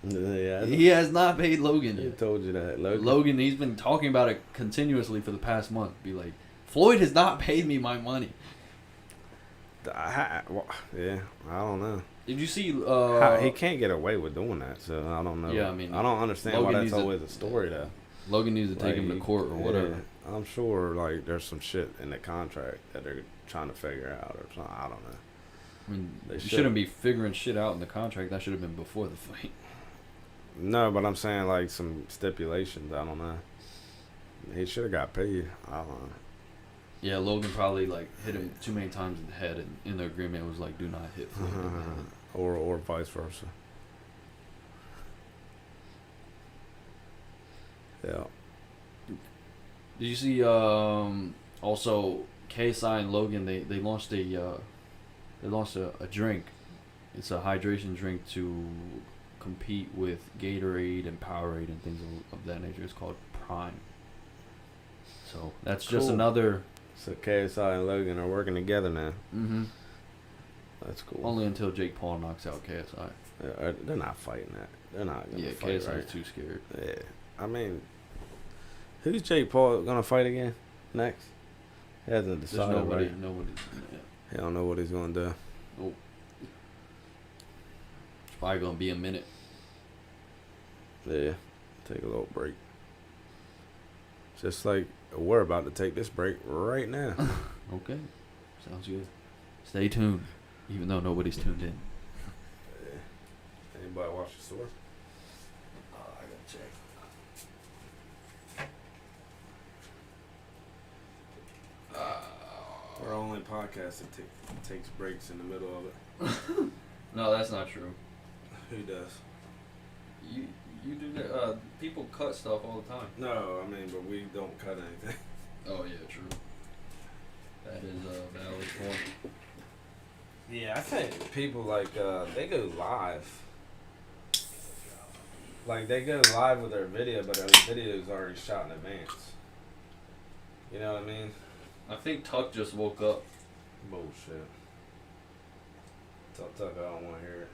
Yeah, he has not paid Logan yet. He told you that. Logan, he's been talking about it continuously for the past month. Be like, Floyd has not paid me my money. Yeah, I don't know. Did you see? He can't get away with doing that, so I don't know. Yeah, I mean, I don't understand Logan why that's always a story though. Logan needs to take him to court or whatever. Yeah, I'm sure like there's some shit in the contract that they're trying to figure out or something. I don't know. I mean, you shouldn't be figuring shit out in the contract. That should have been before the fight. No, but I'm saying like some stipulations. I don't know. He should have got paid. I don't know. Yeah, Logan probably like hit him too many times in the head, and in the agreement it was like, do not hit Floyd. or vice versa. Yeah. Did you see? Also, KSI and Logan they launched a drink. It's a hydration drink to compete with Gatorade and Powerade and things of that nature. It's called Prime. So that's just another. So KSI and Logan are working together now. Mm-hmm. That's cool. Only until Jake Paul knocks out KSI. They're not fighting that. They're not gonna fight. KSI right? is too scared. Yeah, I mean, who's Jake Paul gonna fight again next? He hasn't decided. Nobody. Yeah. He don't know what he's gonna do. Nope. It's probably gonna be a minute. Yeah, take a little break. Just like we're about to take this break right now. Okay, sounds good. Stay tuned, even though nobody's tuned in. Yeah. Anybody watch the store? I gotta check. We're the only podcast that takes breaks in the middle of it. No, that's not true. Who does? You do that. People cut stuff all the time. No, I mean, but we don't cut anything. Oh yeah, true. That is a valid point. Yeah, I think people like they go live. Like they go live with their video, but their video is already shot in advance. You know what I mean? I think Tuck just woke up. Bullshit. Tell Tucker I don't want to hear it.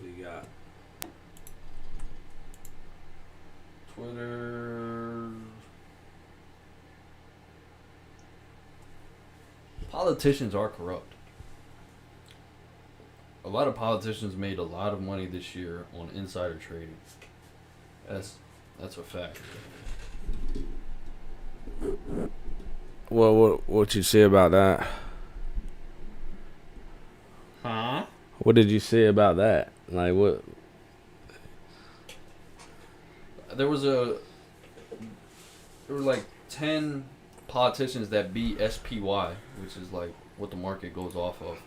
We got Twitter. Politicians are corrupt. A lot of politicians made a lot of money this year on insider trading. That's a fact. Well, what you say about that? Huh? What did you say about that? Like what? There were like 10 politicians that beat SPY, which is like what the market goes off of,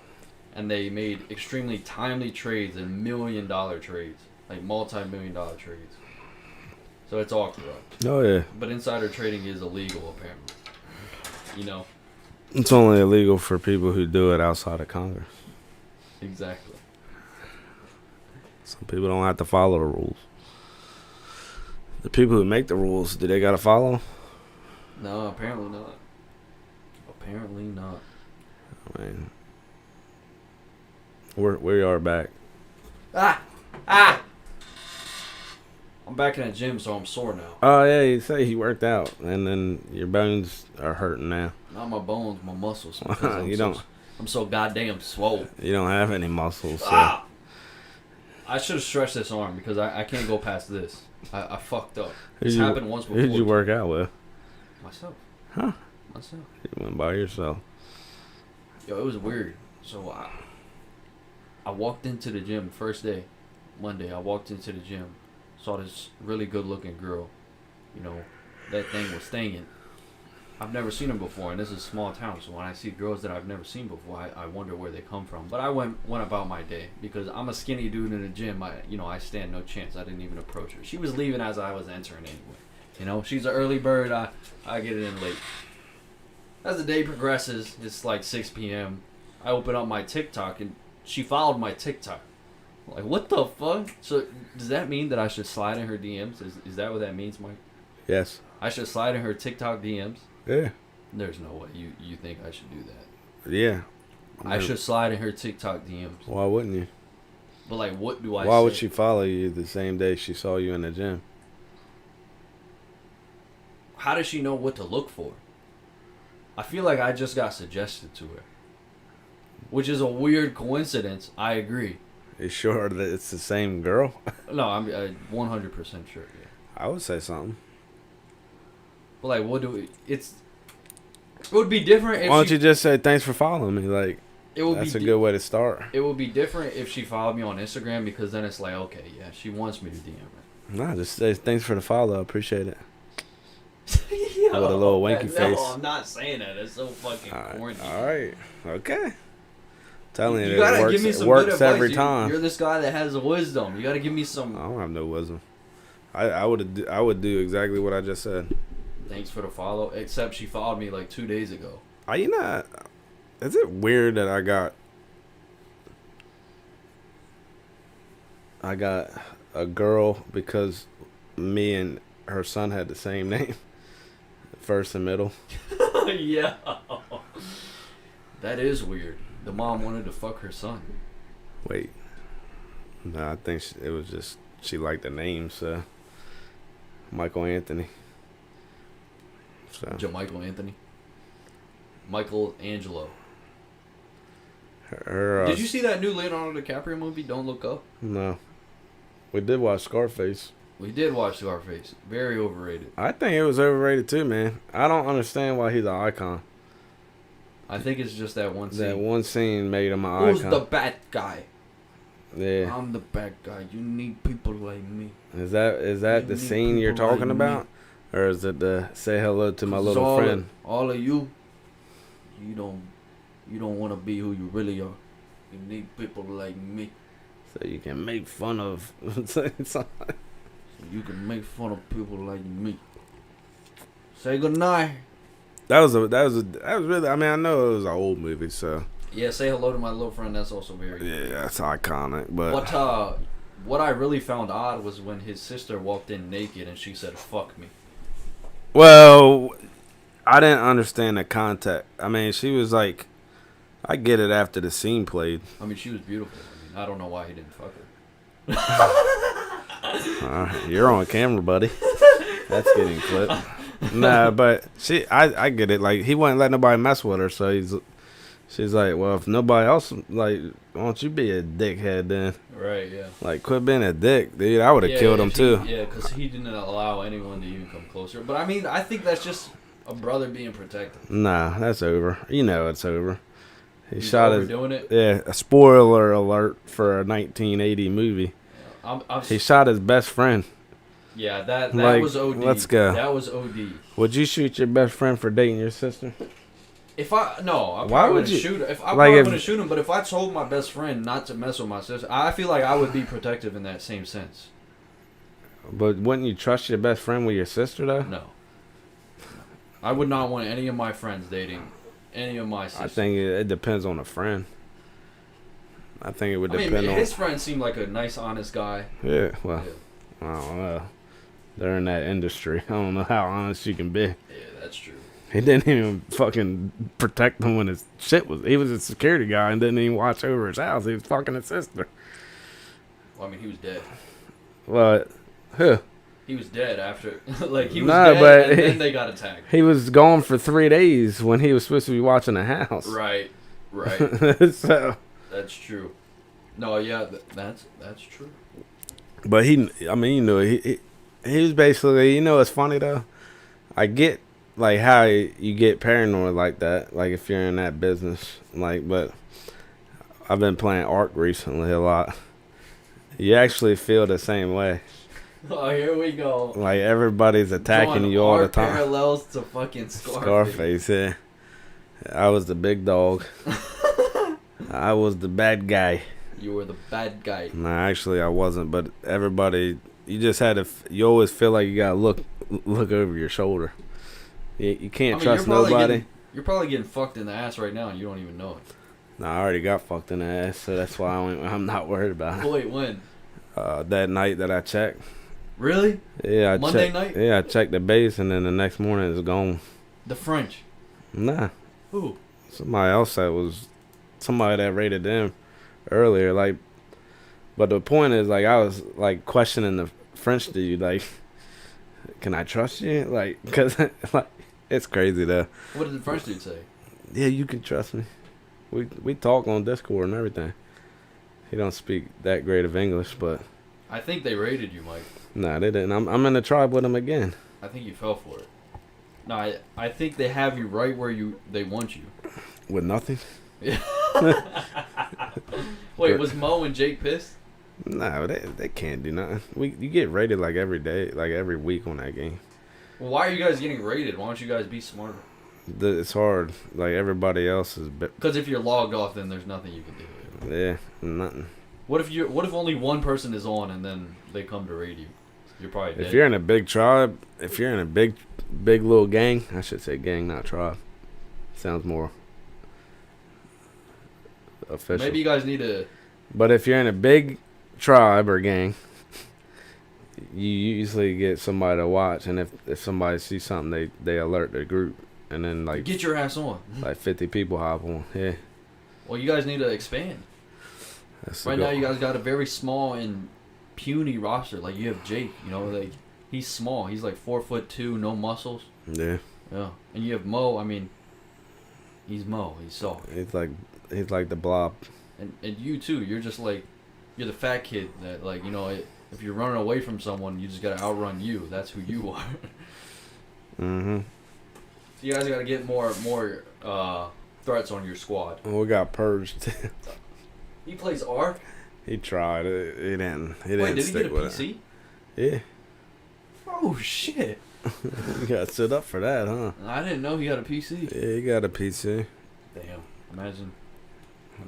and they made extremely timely trades and $1 million trades, like multi-million dollar trades. So it's all corrupt. Oh yeah. But insider trading is illegal apparently. You know. It's only illegal for people who do it outside of Congress. Exactly. Some people don't have to follow the rules. The people who make the rules, do they gotta follow? No, apparently not. Apparently not. I mean, we are back. Ah! I'm back in the gym, so I'm sore now. Oh yeah, you say you worked out, and then your bones are hurting now. Not my bones, my muscles. I'm so goddamn swole. You don't have any muscles. So. Ah! I should have stretched this arm because I can't go past this. I fucked up. This happened once before. Who did you work out with? Myself. Huh? Myself. You went by yourself. Yo, it was weird. So I walked into the gym first day, Monday. I walked into the gym, saw this really good looking girl. You know, that thing was stinging. I've never seen her before, and this is a small town, so when I see girls that I've never seen before, I wonder where they come from. But I went about my day because I'm a skinny dude in the gym. I stand no chance. I didn't even approach her. She was leaving as I was entering anyway. You know, she's an early bird. I get it in late. As the day progresses, it's like 6 p.m. I open up my TikTok, and she followed my TikTok. Like, what the fuck? So, does that mean that I should slide in her DMs? Is that what that means, Mike? Yes. I should slide in her TikTok DMs? Yeah. There's no way you think I should do that. Yeah. I should slide in her TikTok DMs. Why wouldn't you? But, like, what do I say? Why would she follow you the same day she saw you in the gym? How does she know what to look for? I feel like I just got suggested to her. Which is a weird coincidence. I agree. You sure that it's the same girl? No, I'm 100% sure, yeah. I would say something. But, like, what do we... It would be different if Why don't you just say, thanks for following me? Like, That's a good way to start. It would be different if she followed me on Instagram because then it's like, okay, yeah, she wants me to DM her. Nah, just say thanks for the follow. I appreciate it. Yo, with a little winky face. No, I'm not saying that. It's so fucking corny. All right. Okay. Telling you, you gotta it works, give me some it works good advice. every time. You're this guy that has wisdom. You gotta give me some. I don't have no wisdom. I would do exactly what I just said. Thanks for the follow. Except she followed me like 2 days ago. You know, is it weird that I got a girl because me and her son had the same name, first and middle? Yeah. That is weird. The mom wanted to fuck her son. Wait. No, I think it was just she liked the name, so Michael Anthony. So Michael Anthony. Michael Angelo. Did you see that new Leonardo DiCaprio movie, Don't Look Up? No. We did watch Scarface. We did watch Scarface. Very overrated. I think it was overrated too, man. I don't understand why he's an icon. I think it's just that one scene. That one scene made him an icon. Who's the bad guy? Yeah. I'm the bad guy. You need people like me. Is that the scene you're talking about? Or is it the say hello to my little friend? All of you, you don't want to be who you really are. You need people like me. So you can make fun of. So you can make fun of people like me. Say goodnight. That was really. I mean, I know it was an old movie, so. Yeah, say hello to my little friend. That's also very good. Yeah, that's iconic. But what I really found odd was when his sister walked in naked and she said, "Fuck me." Well, I didn't understand the context. I mean, she was like, I get it after the scene played. I mean, she was beautiful. I mean, I don't know why he didn't fuck her. You're on camera, buddy. That's getting clipped. Nah, but I get it. Like, he wouldn't let nobody mess with her, so she's like, well, if nobody else, like, why don't you be a dickhead then? Right, yeah. Like, quit being a dick, dude. I would have killed him too. Yeah, because he didn't allow anyone to even come closer. But I mean, I think that's just a brother being protective. Nah, that's over. You know it's over. He's overdoing it? Yeah, a spoiler alert for a 1980 movie. Yeah, he shot his best friend. Yeah, that like, was OD. Let's go. That was OD. Would you shoot your best friend for dating your sister? I probably wouldn't shoot him. I wouldn't shoot him, but if I told my best friend not to mess with my sister, I feel like I would be protective in that same sense. But wouldn't you trust your best friend with your sister, though? No. I would not want any of my friends dating any of my sisters. I think it depends on the friend. I think it would depend on... his friend seemed like a nice, honest guy. Yeah, well, yeah. I don't know. They're in that industry. I don't know how honest you can be. Yeah, that's true. He didn't even fucking protect him when his shit was... He was a security guy and didn't even watch over his house. He was fucking his sister. Well, I mean, he was dead. Well, who? He was dead after... like, he was dead and then they got attacked. He was gone for 3 days when he was supposed to be watching the house. Right. So... That's true. No, yeah, that's true. But he was basically... You know what's funny, though? I get... Like, how you get paranoid like that, like, if you're in that business. Like, but I've been playing Ark recently a lot. You actually feel the same way. Oh, here we go. Like, everybody's attacking you all the time. Parallels to fucking Scarface. Scarface, yeah. I was the big dog. I was the bad guy. You were the bad guy. Nah, actually, I wasn't. But everybody, you just had to... You always feel like you gotta look over your shoulder. You can't trust nobody. You're probably getting fucked in the ass right now and you don't even know it. Nah, I already got fucked in the ass, so that's why I'm not worried about it. Wait, when? That night that I checked. Really? Yeah, Monday night? Yeah, I checked the base and then the next morning it's gone. The French? Nah. Who? Somebody else that was... Somebody that rated them earlier, like... But the point is, like, I was, like, questioning the French dude, like... Can I trust you? Like, because, like... It's crazy, though. What did the French dude say? Yeah, you can trust me. We talk on Discord and everything. He don't speak that great of English, but... I think they raided you, Mike. Nah, they didn't. I'm in the tribe with him again. I think you fell for it. No, I think they have you right where they want you. With nothing? Yeah. Wait, was Mo and Jake pissed? No, they can't do nothing. You get rated like every day, like every week on that game. Well, why are you guys getting rated? Why don't you guys be smarter? It's hard. Like everybody else is. Because if you're logged off, then there's nothing you can do. Yeah, nothing. What if only one person is on and then they come to raid you? You're probably dead. If you're in a big tribe, if you're in a big little gang, I should say gang, not tribe. Sounds more official. Maybe you guys need to. But if you're in a big tribe or gang, you usually get somebody to watch, and if somebody sees something, they alert the group, and then like Get your ass on. like 50 people hop on. Yeah. Well, you guys need to expand. Right now, you guys got a very small and puny roster. Like you have Jake, you know, like he's small. He's like 4'2", no muscles. Yeah. Yeah, and you have Mo. I mean, he's Mo. He's soft. He's like the blob. And you too. You're just like, you're the fat kid that like, you know, if you're running away from someone, you just gotta outrun you. That's who you are. Mm-hmm. So you guys gotta get more threats on your squad. We got purged. He plays Ark. He tried it. He didn't. Wait, did he stick get a with PC? It. Yeah. Oh shit! You got set up for that, huh? I didn't know he had a PC. Yeah, he got a PC. Damn! Imagine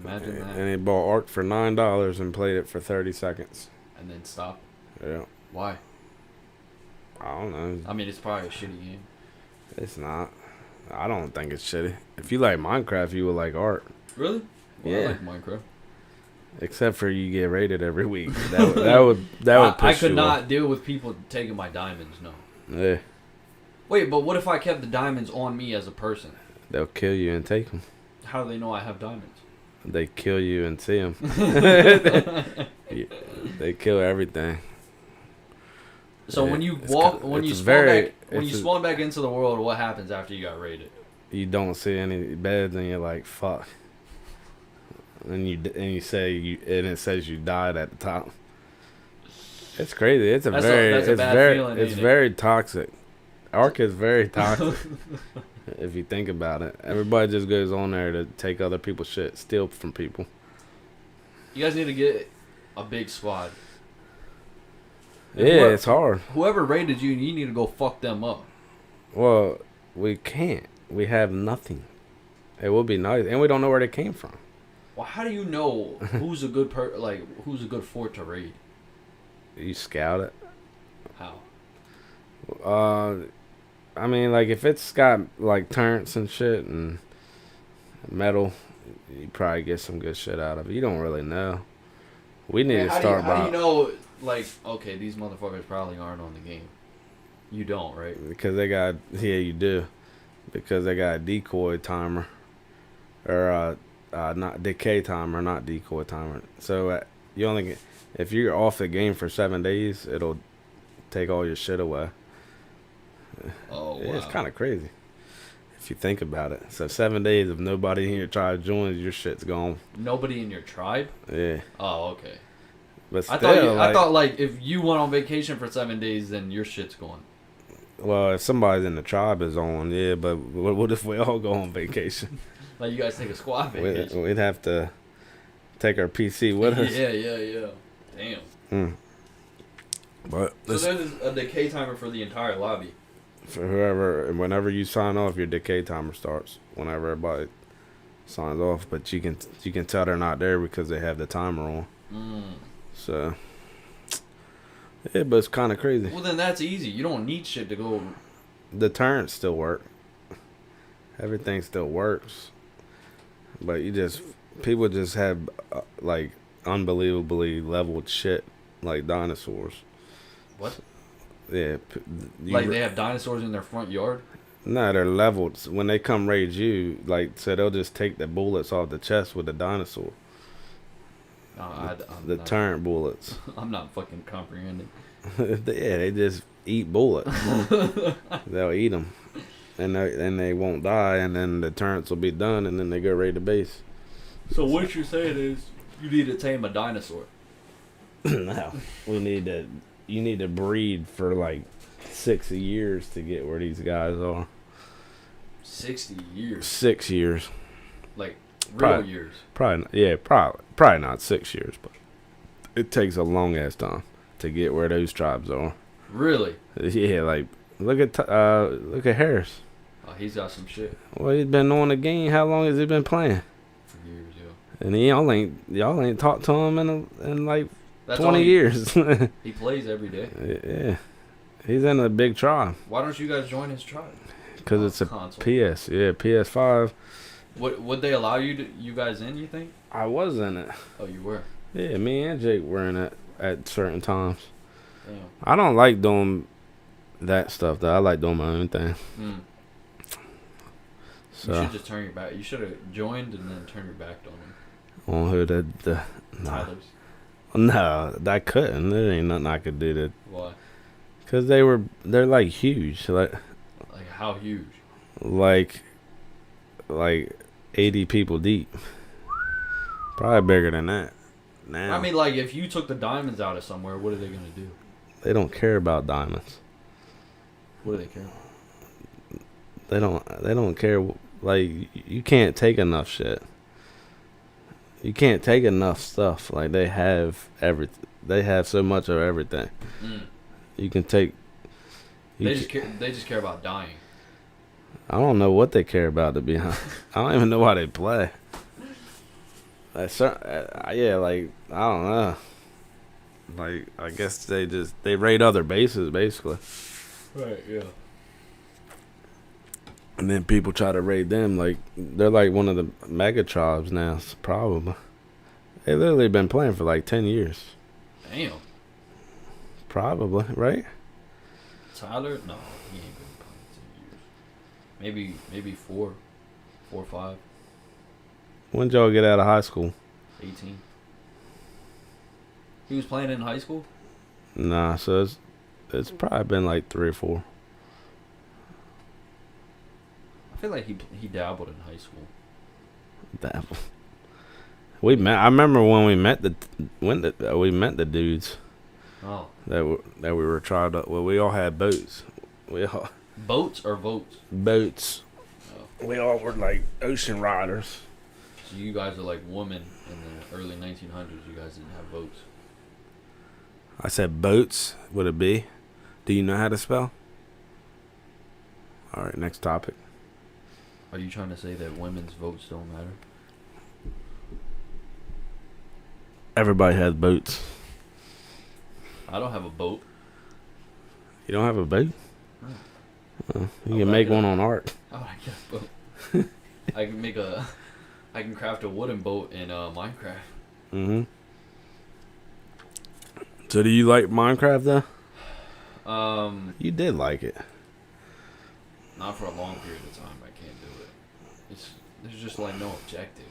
that. And he bought Ark for $9 and played it for 30 seconds. And then stop. Yeah. Why? I don't know. I mean, it's probably a shitty game. It's not. I don't think it's shitty. If you like Minecraft, you would like Ark. Really? Well, Yeah. I like Minecraft. Except for you get rated every week. That would push I could you not off. deal with people taking my diamonds. No. Yeah. Wait, but what if I kept the diamonds on me as a person? They'll kill you and take them. How do they know I have diamonds? They kill you and see them. They kill everything. So Yeah, when you it's walk, ki- when you it's spawn very- back, when you it's a- spawn back into the world, what happens after you got raided? You don't see any beds and you're like, fuck. And you say and it says you died at the top. It's crazy. It's That's a bad feeling, it's ain't it? very toxic. Ark is very toxic. If you think about it, everybody just goes on there to take other people's shit, steal from people. You guys need to get a big squad. Yeah, it's hard. Whoever raided you, you need to go fuck them up. Well, we can't. We have nothing. It would be nice, and we don't know where they came from. Well, how do you know who's a good who's a good fort to raid? You scout it. How? I mean, like if it's got like turrets and shit and metal, you probably get some good shit out of it. You don't really know. We need to start How do you know? Like, okay, these motherfuckers probably aren't on the game. You don't, right? Because they got you do, because they got a decoy timer, or not decay timer, not decoy timer. So you only get, if you're off the game for 7 days, it'll take all your shit away. Oh, wow. Yeah, it's kind of crazy if you think about it. So 7 days if nobody in your tribe joins, your shit's gone. Nobody in your tribe? Yeah. Oh, okay. But still, I thought like if you went on vacation for 7 days, then your shit's gone. Well, if somebody's in the tribe is on, yeah. But what if we all go on vacation? Like you guys take a squad vacation. We'd have to take our PC with us. Yeah. Damn. But So there's a decay timer for the entire lobby. for whoever, whenever you sign off, your decay timer starts. Whenever everybody signs off, but you can tell they're not there because they have the timer on. So yeah, but it's kind of crazy. Well, then that's easy. You don't need shit to go. The turrets still work. Everything still works. But people just have like unbelievably leveled shit like dinosaurs. What? Yeah. Like they have dinosaurs in their front yard? No, they're leveled. When they come raid you, like, so they'll just take the bullets off the chest with the dinosaur. The turret bullets. I'm not fucking comprehending. Yeah, they just eat bullets. They'll eat them. And they won't die, and then the turrets will be done, and then they go raid the base. So what you're saying is you need to tame a dinosaur. No. You need to breed for like 60 years to get where these guys are. 60 years. 6 years. Like Real years. Probably not 6 years, but it takes a long ass time to get where those tribes are. Really? Yeah, like look at Harris. Oh, he's got some shit. Well, he's been on the game. How long has he been playing? For years, yeah. And y'all ain't talked to him in like That's 20 years. He plays every day. Yeah, he's in a big tribe. Why don't you guys join his tribe? Because it's a console. PS5. Would they allow you guys in? You think? I was in it. Oh, you were. Yeah, me and Jake were in it at certain times. Damn. I don't like doing that stuff though. I like doing my own thing. So you should just turn your back. You should have joined and then turn your back on him. on who the Tyler's. No, I couldn't. There ain't nothing I could do to. Why? Cause they're like huge, like how huge? Like 80 people deep. Probably bigger than that. Now. I mean, like if you took the diamonds out of somewhere, what are they gonna do? They don't care about diamonds. What do they care about? They don't care. Like you can't take enough shit. You can't take enough stuff. Like they have everything. They have so much of everything. You can take. They just care about dying. I don't know what they care about, to be honest. I don't even know why they play. Yeah, like I don't know. Like I guess they raid other bases basically. Right. Yeah. And then people try to raid them. Like they're like one of the mega tribes now. Probably. They literally been playing for like 10 years. Damn. Probably, right? Tyler? No, he ain't been playing 10 years. Maybe 4 or 5. When did y'all get out of high school? 18. He was playing in high school? Nah, so it's probably been like 3 or 4. I feel like he dabbled in high school. Dabble. We met. I remember when we met the dudes. Oh. That we were trying to. Well, we all had boats. Boats or votes? Boats. Oh. We all were like ocean riders. So you guys are like women in the early 1900s. You guys didn't have boats. I said boats. Would it be? Do you know how to spell? All right, next topic. Are you trying to say that women's votes don't matter? Everybody has boats. I don't have a boat. You don't have a boat? No. You can make one on art. How would I get a boat? I can craft a wooden boat in Minecraft. Mm-hmm. So do you like Minecraft though? You did like it. Not for a long period of time. I can't do it. There's just like no objective.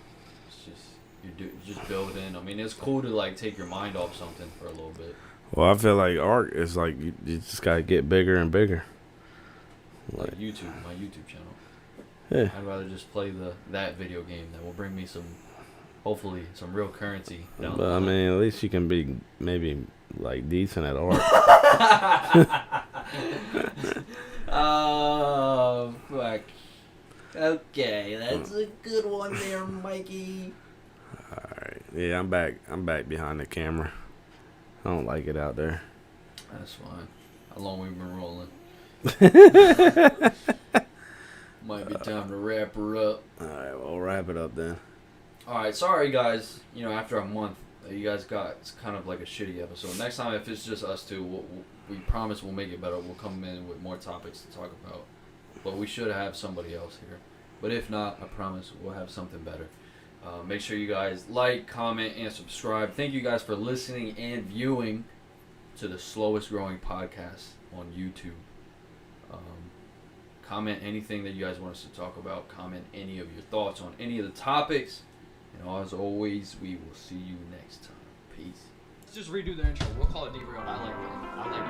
It's just you just build in. I mean, it's cool to like take your mind off something for a little bit. Well, I feel like art is like you just gotta get bigger and bigger. Like YouTube, my YouTube channel. Yeah. I'd rather just play that video game that will bring me hopefully some real currency down the line. I mean, at least you can be maybe like decent at art. Oh fuck. Okay, that's a good one there, Mikey. Alright. Yeah, I'm back behind the camera. I don't like it out there. That's fine. How long we been rolling? Might be time to wrap her up. Alright, well, we'll wrap it up then. Alright, sorry guys. You know, after a month, you guys got it's kind of like a shitty episode. Next time, if it's just us two, we promise we'll make it better. We'll come in with more topics to talk about. But we should have somebody else here. But if not, I promise we'll have something better. Make sure you guys like, comment, and subscribe. Thank you guys for listening and viewing to the slowest growing podcast on YouTube. Comment anything that you guys want us to talk about. Comment any of your thoughts on any of the topics. And as always, we will see you next time. Peace. Let's just redo their intro. We'll call it Derailed. I like it.